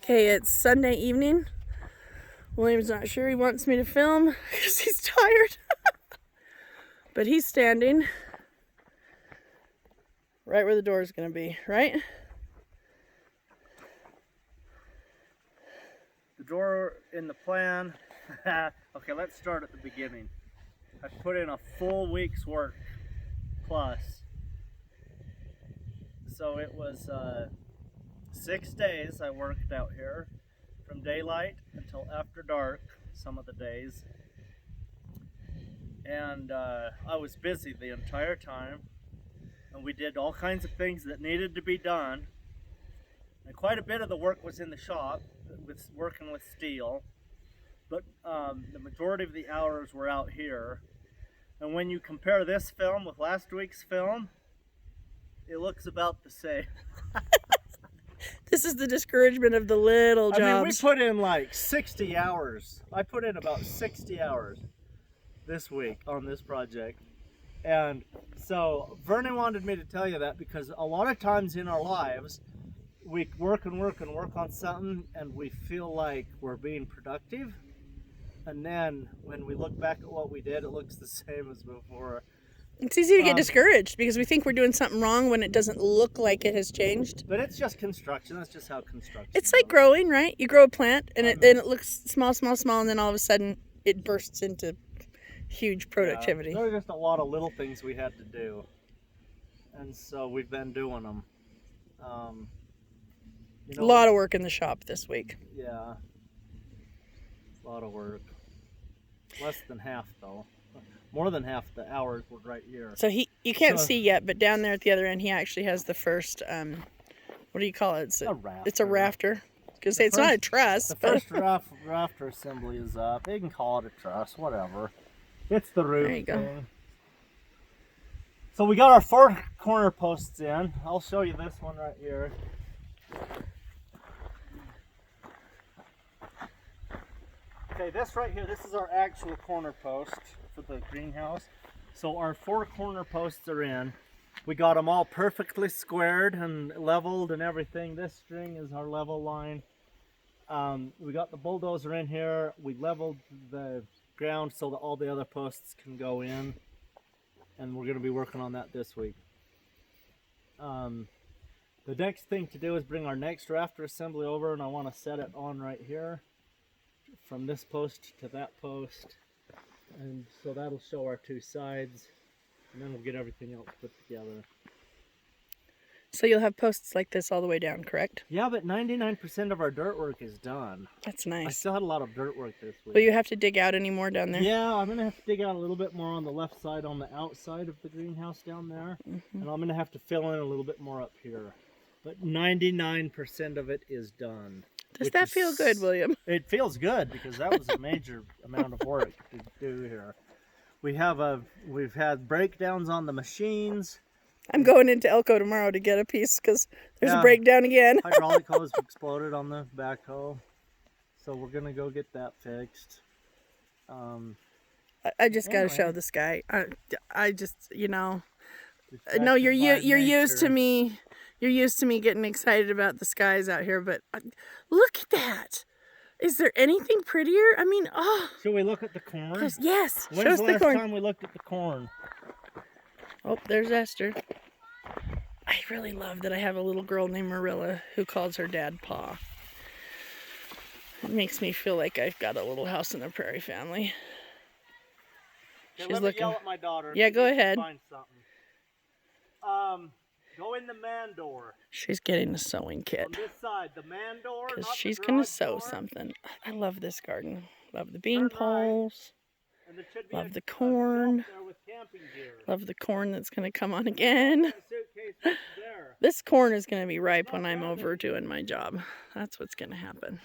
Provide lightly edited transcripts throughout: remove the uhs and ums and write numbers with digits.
Okay, it's Sunday evening. William's not sure he wants me to film because he's tired. But he's standing right where the door is going to be, right? The door in the plan. Okay, let's start at the beginning. I put in a full week's work plus. So it was 6 days I worked out here from daylight until after dark some of the days. And I was busy the entire time, and we did all kinds of things that needed to be done. And quite a bit of the work was in the shop, with working with steel, but the majority of the hours were out here. And when you compare this film with last week's film, it looks about the same. This is the discouragement of the little jobs. I mean, we put in like 60 hours. I put in about 60 hours this week on this project. And so Vernon wanted me to tell you that because a lot of times in our lives, we work on something and we feel like we're being productive. And then when we look back at what we did, it looks the same as before. It's easy to get discouraged because we think we're doing something wrong when it doesn't look like it has changed. But it's just construction. That's just how construction It's like growing, right? You grow a plant and it looks small, and then all of a sudden it bursts into huge productivity. There were just a lot of little things we had to do. And so we've been doing them. A lot of work in the shop this week. Yeah. A lot of work. Less than half, though. More than half the hours were right here. So you can't see yet, but down there at the other end, he actually has the first, what do you call it? It's a rafter. Because it's not a truss. The first Rafter Assembly is up. You can call it a truss, whatever. It's the roof There you go. thing. So we got our 4 corner posts in. I'll show you this one right here. Okay, this right here, this is our actual corner post for the greenhouse. So our 4 corner posts are in. We got them all perfectly squared and leveled and everything. This string is our level line. We got the bulldozer in here. We leveled the ground so that all the other posts can go in. And we're going to be working on that this week. The next thing to do is bring our next rafter assembly over, and I want to set it on right here. From this post to that post, and so that'll show our 2 sides, and then we'll get everything else put together. So you'll have posts like this all the way down, correct? Yeah, but 99% of our dirt work is done. That's nice. I still had a lot of dirt work this week. Will you have to dig out any more down there? Yeah, I'm going to have to dig out a little bit more on the left side on the outside of the greenhouse down there, and I'm going to have to fill in a little bit more up here. But 99% of it is done. Does that feel good, William? It feels good because that was a major amount of work to do here. We've had breakdowns on the machines. I'm going into Elko tomorrow to get a piece because there's a breakdown again. Hydraulic hose exploded on the backhoe, so we're gonna go get that fixed. I just gotta show this guy. I just, no, you're used to me. You're used to me getting excited about the skies out here, but look at that. Is there anything prettier? I mean, oh. Should we look at the corn? Yes. When's the last time we looked at the corn? Oh, there's Esther. I really love that I have a little girl named Marilla who calls her dad Pa. It makes me feel like I've got a little house in the prairie family. Okay, let me yell at my daughter. Yeah, go ahead. Find something. Go in the man door. She's getting a sewing kit. On this side, the man door. Because she's going to sew something. I love this garden. Love the bean poles. Love the corn. Love the corn that's going to come on again. This corn is going to be ripe when I'm over doing my job. That's what's going to happen.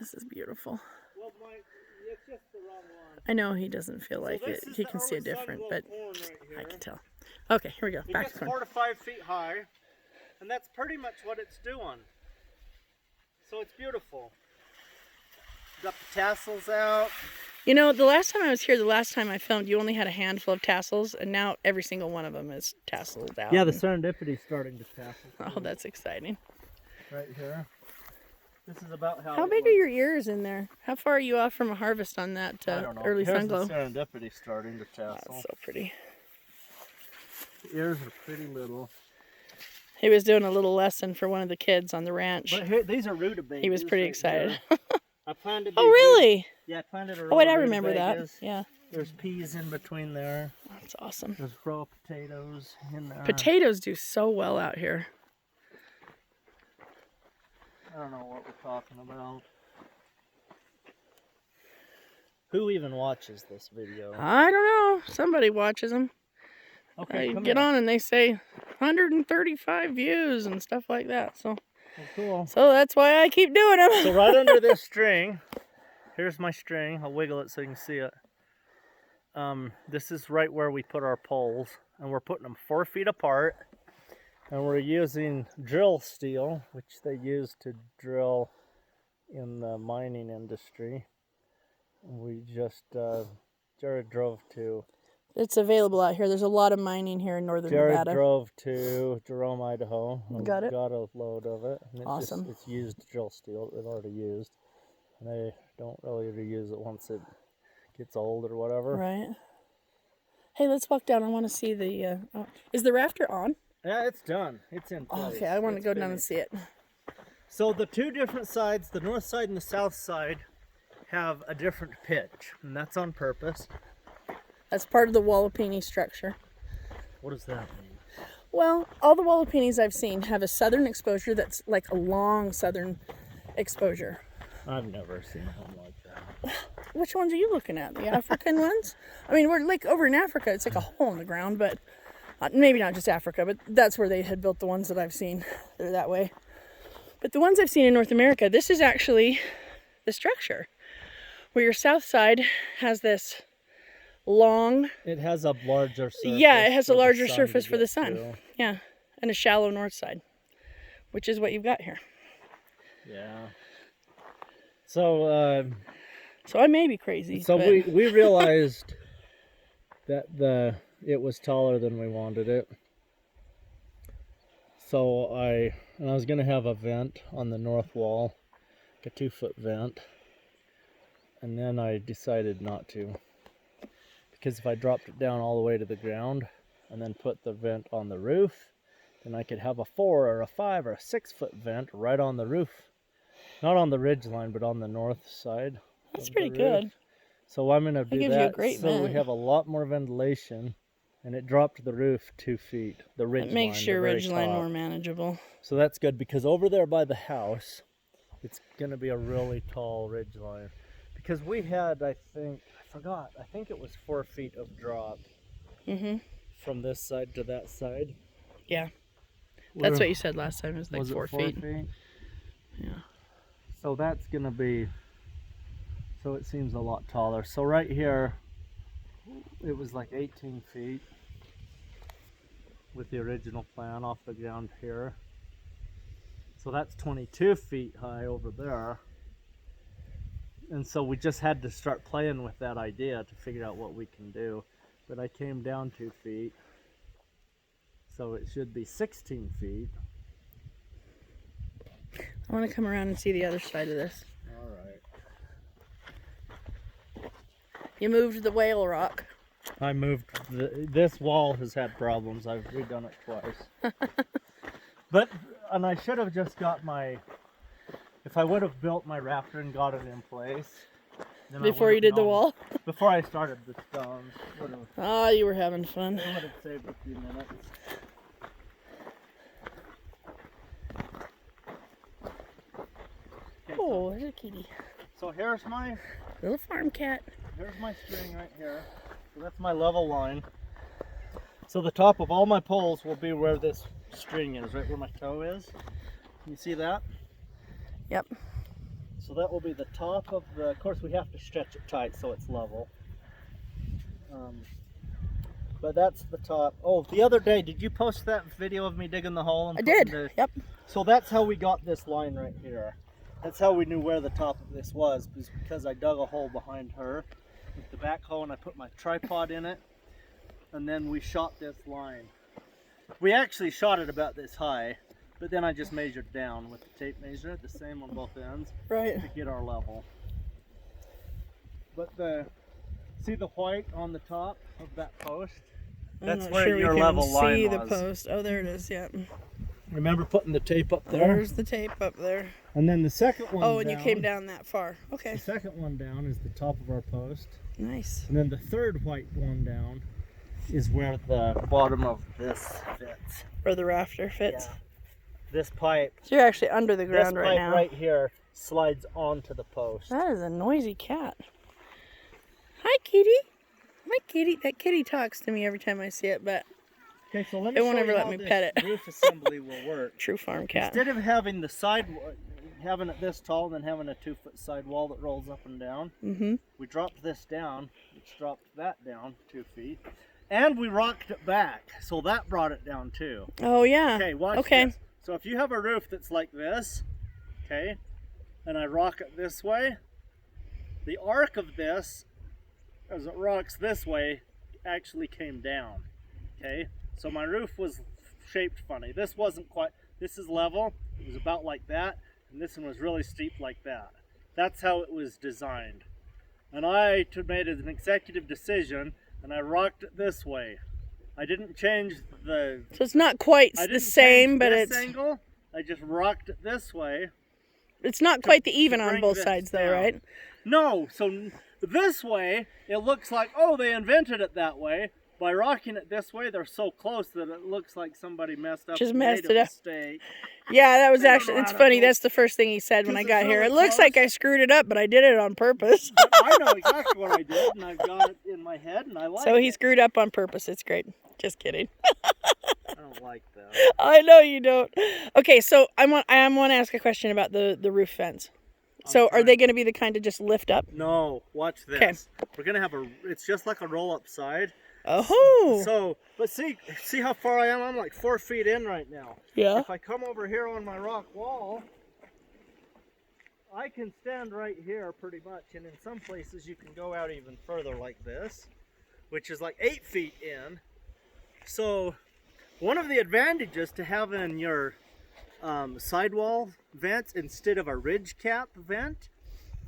This is beautiful. It's just the wrong one. I know he doesn't feel like it. He can see it different, but I can tell. Okay, here we go. Back to corn. 4 to 5 feet high, and that's pretty much what it's doing. So it's beautiful. Got the tassels out. The last time I was here, the last time I filmed, you only had a handful of tassels, and now every single one of them is tasseled out. Yeah, the serendipity's starting to tassel. Oh, that's exciting. Right here. This is about how. How big are your ears in there? How far are you off from a harvest on that I don't know. early Here's sunglow? the serendipity starting to tassel. That's so pretty. The ears are pretty little. He was doing a little lesson for one of the kids on the ranch. But here, these are rutabagas. He was pretty excited. I planted. Oh, really? Yeah, I planted a row Oh, wait, of I remember that. rutabagas. Yeah. There's peas in between there. That's awesome. There's a row of potatoes in there. Potatoes do so well out here. I don't know what we're talking about. Who even watches this video? I don't know. Somebody watches them. Okay, I come get here. on and they say 135 views and stuff like that. So, Oh, cool. so that's why I keep doing them. So right under this string, here's my string. I'll wiggle it so you can see it. This is right where we put our poles, and we're putting them 4 feet apart. And we're using drill steel, which they use to drill in the mining industry. We just, Jared drove to... It's available out here. There's a lot of mining here in northern Nevada. Jared drove to Jerome, Idaho. And Got it. Got a load of it. And it's Awesome. It's used drill steel that they've already used. And they don't really reuse it once it gets old or whatever. Right. Hey, let's walk down. I want to see the... Is the rafter on? Yeah, it's done. It's in place. Oh, okay, I want to It's go down and finished. see it. So the two different sides, the north side and the south side, have a different pitch. And that's on purpose. That's part of the Walipini structure. What does that mean? Well, all the Walipinis I've seen have a southern exposure that's like a long southern exposure. I've never seen one like that. Which ones are you looking at? The African ones? I mean, we're like over in Africa, it's like a hole in the ground, but maybe not just Africa, but that's where they had built the ones that I've seen. They're that way. But the ones I've seen in North America, this is actually the structure where your south side has this long... It has a larger surface. Yeah, it has a for the larger sun surface to for the get sun. through. Yeah, and a shallow north side, which is what you've got here. Yeah. So, So I may be crazy. so but we realized that it was taller than we wanted it. So I was gonna have a vent on the north wall, like a 2-foot vent, and then I decided not to, because if I dropped it down all the way to the ground and then put the vent on the roof, then I could have a 4 or a 5 or a 6-foot vent right on the roof, not on the ridge line, but on the north side. that's of pretty the good. roof. So I'm gonna do gives you a that great so we vent. have a lot more ventilation, and it dropped the roof 2 feet. The ridge It makes line, your the very ridge line top. more manageable. So that's good, because over there by the house, it's gonna be a really tall ridge line. Because we had, I think it was 4 feet of drop Mhm. from this side to that side. Yeah, that's what you said last time. It was like Was it 4 4 feet. Yeah. So that's gonna be, so it seems a lot taller. So right here, it was like 18 feet with the original plan off the ground here. So that's 22 feet high over there. And so we just had to start playing with that idea to figure out what we can do. But I came down 2 feet. So it should be 16 feet. I want to come around and see the other side of this. All right. You moved the whale rock. I moved, this wall has had problems. I've redone it twice. And I should have just got if I would have built my rafter and got it in place. then I Before would you have did the known- wall? Before I started the stones. Oh, you were having fun. It would have saved a few minutes. Okay, Oh, there's a kitty. so here's my Little farm cat. string right here. So that's my level line. So the top of all my poles will be where this string is, right where my toe is. Can you see that? Yep. So that will be the top of of course we have to stretch it tight so it's level. But that's the top. Oh, the other day, did you post that video of me digging the hole? And I putting did. Yep. So that's how we got this line right here. That's how we knew where the top of this was, because I dug a hole behind her with the backhoe and I put my tripod in it, and then we shot this line. We actually shot it about this high, But then I just measured down with the tape measure, the same on both ends, Right. to get our level. But see the white on the top of that post? That's where your level line see was. the post. Oh, there it is. Yeah. Remember putting the tape up there? There's the tape up there. And then the second one Oh, and you came down that far. Okay. The second one down is the top of our post. Nice. And then the third white one down is where the bottom of this fits. Where the rafter fits. Yeah. This pipe. So you're actually under the ground right now. This pipe right here slides onto the post. That is a noisy cat. Hi, kitty. My kitty. That kitty talks to me every time I see it, but okay, so let me it won't show ever you let how me this pet it. roof assembly will work. True farm cat. Instead of having the having it this tall and then having a 2-foot sidewall that rolls up and down, we dropped this down, which dropped that down 2 feet, and we rocked it back, so that brought it down too. Oh yeah. Okay, watch this. So if you have a roof that's like this, okay, and I rock it this way, the arc of this, as it rocks this way, actually came down, okay? So my roof was shaped funny. This wasn't quite, this is level, it was about like that, and this one was really steep like that. That's how it was designed. And I made an executive decision, and I rocked it this way. I didn't change the... So it's not quite the same, but it's... angle. I just rocked it this way. It's not quite the even on both sides though, right? No, so this way, it looks like, oh, they invented it that way. By rocking it this way, they're so close that it looks like somebody messed up. Just and messed made it a up. Mistake. Yeah, that was actually, it's funny, that's the first thing he said when I got here. It looks like I screwed it up, but I did it on purpose. But I know exactly what I did, and I've got it in my head, and I like it. So he screwed up on purpose. It's great. Just kidding. I don't like that. I know you don't. Okay, so I want to ask a question about the roof vents. So are they going to be the kind to just lift up? No, watch this. Okay. We're going to have it's just like a roll-up side. Oh. So, but see how far I am? I'm like 4 feet in right now. Yeah. If I come over here on my rock wall, I can stand right here pretty much. And in some places you can go out even further like this, which is like 8 feet in. So one of the advantages to having your sidewall vents instead of a ridge cap vent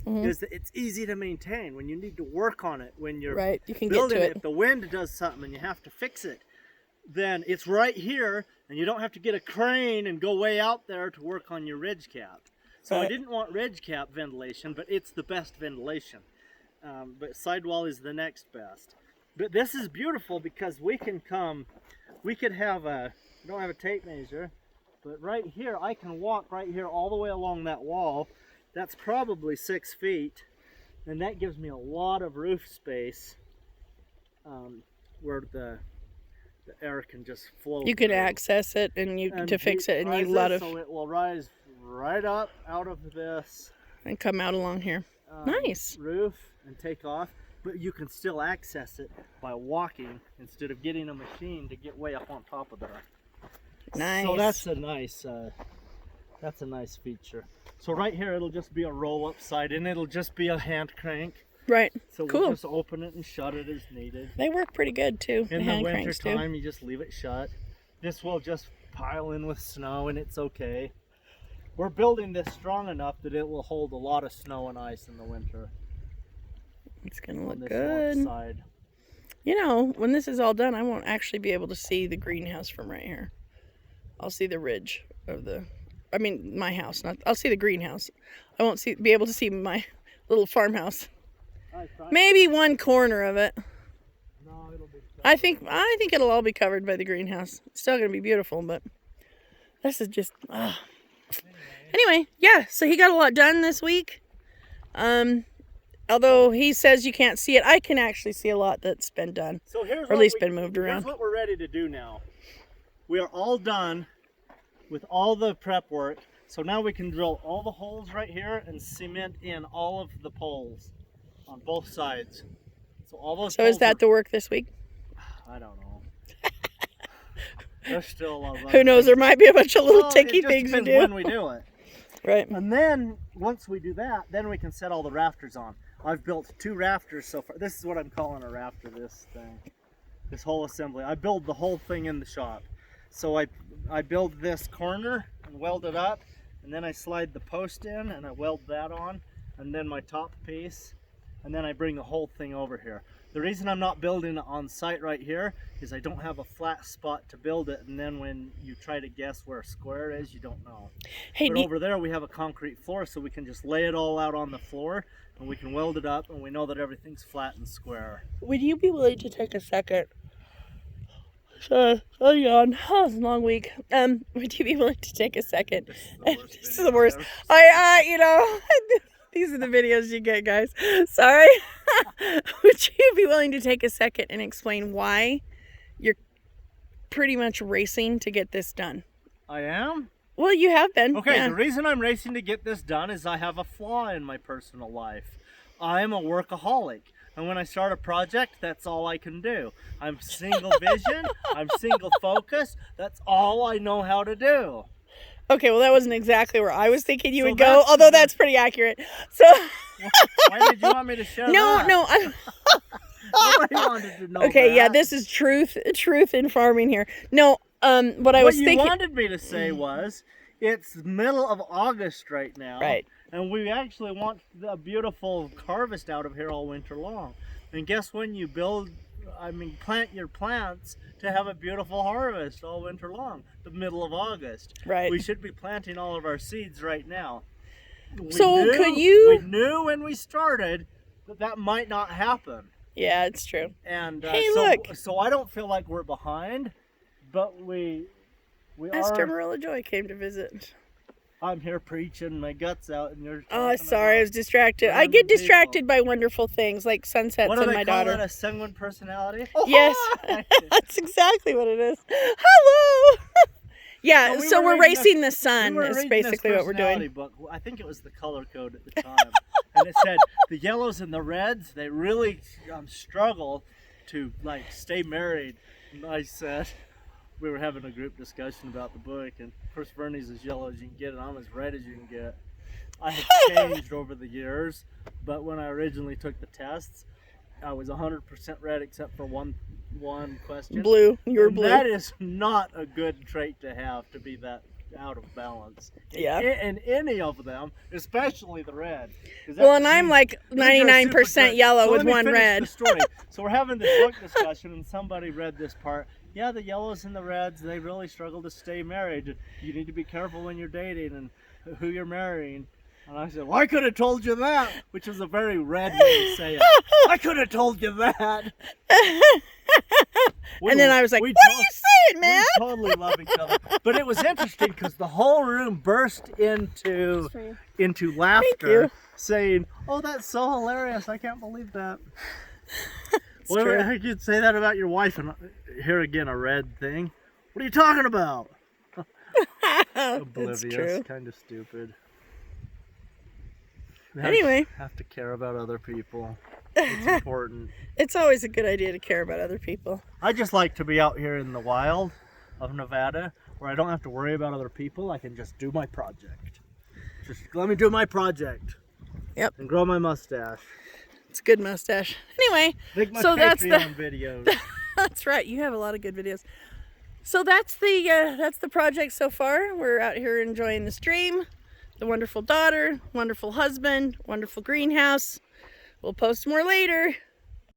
is that it's easy to maintain when you need to work on it, when you're you can building get to it. If the wind does something and you have to fix it, then it's right here and you don't have to get a crane and go way out there to work on your ridge cap. So I didn't want ridge cap ventilation, but it's the best ventilation. But sidewall is the next best. But this is beautiful because we could have I don't have a tape measure, but right here, I can walk right here all the way along that wall. That's probably 6 feet, and that gives me a lot of roof space where the air can just flow. You can access it and to fix it, and you so it will rise right up out of this and come out along here. Nice roof and take off. But you can still access it by walking instead of getting a machine to get way up on top of there. Nice. So that's a nice feature. So right here it'll just be a roll-up side, and it'll just be a hand crank. Right. So cool. We'll just open it and shut it as needed. They work pretty good too. In the winter time, you just leave it shut. This will just pile in with snow, and it's okay. We're building this strong enough that it will hold a lot of snow and ice in the winter. It's gonna look good. Side. You know, when this is all done, I won't actually be able to see the greenhouse from right here. I'll see the ridge of my house. I'll see the greenhouse. I won't be able to see my little farmhouse. Maybe one corner of it. No, it'll be I think it'll all be covered by the greenhouse. It's still gonna be beautiful, but this is just. Anyway, yeah. So he got a lot done this week. Although he says you can't see it, I can actually see a lot that's been done, so or at least been moved around. Here's what we're ready to do now. We are all done with all the prep work. So now we can drill all the holes right here and cement in all of the poles on both sides. So all those. So is that the work this week? I don't know. There's still a lot of. Who knows? There might be a bunch of little ticky things to do. When we do it. Right. And then once we do that, then we can set all the rafters on. I've built 2 rafters so far. This is what I'm calling a rafter, this thing. This whole assembly. I build the whole thing in the shop. So I build this corner and weld it up, and then I slide the post in and I weld that on, and then my top piece, and then I bring the whole thing over here. The reason I'm not building it on site right here is I don't have a flat spot to build it, and then when you try to guess where a square is, you don't know. Hey, but over there we have a concrete floor, so we can just lay it all out on the floor, and we can weld it up, and we know that everything's flat and square. would you be willing to take a second? Oh, yawn. Oh, it's a long week. Would you be willing to take a second? This is the worst. You know, these are the videos you get, guys. Sorry. Would you be willing to take a second and explain why you're pretty much racing to get this done? I am? Well, you have been. Okay, yeah. The reason I'm racing to get this done is I have a flaw in my personal life. I'm a workaholic. And when I start a project, that's all I can do. I'm single vision, I'm single focus, that's all I know how to do. Okay, well, that wasn't exactly where I was thinking you would go, although that's pretty accurate. So why did you want me to share that? No. Nobody wanted to know okay, that. yeah, this is truth in farming here. No, what I was thinking. What you wanted me to say was, it's middle of August right now. Right. And we actually want a beautiful harvest out of here all winter long. And guess when you plant your plants to have a beautiful harvest all winter long? The middle of August. Right. We should be planting all of our seeds right now. We knew when we started that might not happen. Yeah, it's true. And hey, look. So I don't feel like we're behind, but we Esther Marilla Joy came to visit. I'm here preaching my guts out, and you're. Oh, sorry, I was distracted. I get distracted by wonderful things like sunsets and my daughter. What do they call that? A sanguine personality? Yes, that's exactly what it is. Hello. Yeah, so we're racing the sun. Is basically what we're doing. Book. I think it was the color code at the time, and it said the yellows and the reds. They really struggle to stay married. And I said. We were having a group discussion about the book, and of course Bernie's as yellow as you can get, and I'm as red as you can get. I have changed over the years, but when I originally took the tests, I was 100% red except for one question. Blue. You were blue. That is not a good trait to have, to be that out of balance. Yeah. In any of them, especially the red. Well, and I'm like 99% yellow with one red. The story. So we're having this book discussion, and somebody read this part. Yeah, the yellows and the reds, they really struggle to stay married. You need to be careful when you're dating and who you're marrying. And I said, well, I could have told you that, which is a very red way to say it. I could have told you that. And then I was like, what are you saying, man? We totally love each other. But it was interesting because the whole room burst into laughter, saying, oh, that's so hilarious. I can't believe that. Well, I could say that about your wife, and here again, a red thing. What are you talking about? Oblivious, kind of stupid. Anyway. Have to care about other people. It's important. It's always a good idea to care about other people. I just like to be out here in the wild of Nevada, where I don't have to worry about other people. I can just do my project. Just let me do my project. Yep. And grow my mustache. It's a good mustache. Anyway, so that's the videos. That's right. You have a lot of good videos. So that's the project so far. We're out here enjoying the stream, the wonderful daughter, wonderful husband, wonderful greenhouse. We'll post more later.